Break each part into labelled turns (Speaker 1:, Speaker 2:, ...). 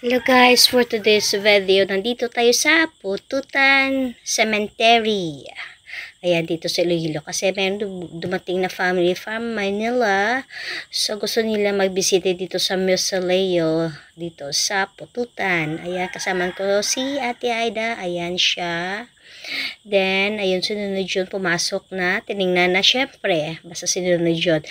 Speaker 1: Hello guys, for today's video, nandito tayo sa Pututan Cemetery. Ayan, dito sa Iloilo. Kasi meron dumating na family from Manila. So, gusto nila magbisita dito sa Mausoleo, dito sa Pututan. Ayan, kasama ko si Ate Aida. Ayan siya. Then, ayun, sinunod yun, pumasok na. Tinignan na, syempre. Basta sinunod yun.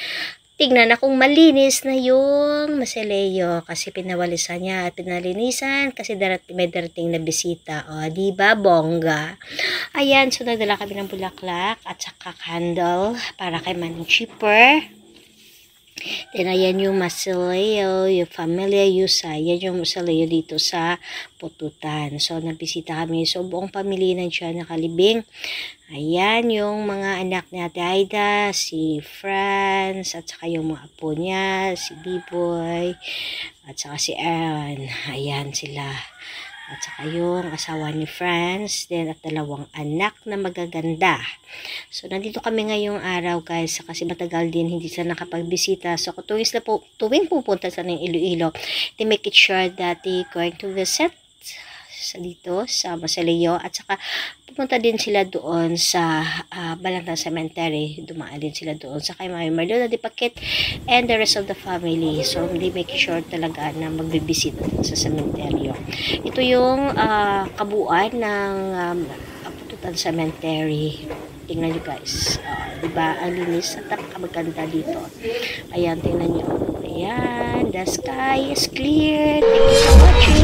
Speaker 1: Tignan na kung malinis na yung mausoleo kasi pinawalisan niya at pinalinisan kasi may darating na bisita. O, diba, bongga? Ayan, so nagdala kami ng bulaklak at saka candle para kay Manong Chipper. Then, ayan yung mausoleo, yung Familia Yusa. Yan yung mausoleo dito sa Pututan. So, nabisita kami. So, buong pamilya nandiyan nakalibing. Ayan, yung mga anak ni Ate Aida, si Franz, at saka yung mga apo niya, si B-Boy, at saka si Aaron. Ayan sila. At saka yung asawa ni Franz, then at dalawang anak na magaganda. So, nandito kami ngayong araw guys, kasi matagal din hindi sila nakapagbisita. So, tuwing pupunta sa ng Iloilo, they make it sure that they going to visit sa dito sa mausoleo at saka pupunta din sila doon sa Balantang Cemetery. Dumaan din sila doon sa kay Mami Marlona Dipakit and the rest of the family. So, they make sure talaga na magbibisit sa cemeteryo. Ito yung kabuuan ng Pututan Cemetery. Tingnan nyo guys. Diba? Ang linis at napakaganda dito. Ayan, tingnan nyo. Ayan, the sky is clear. Thank you for watching.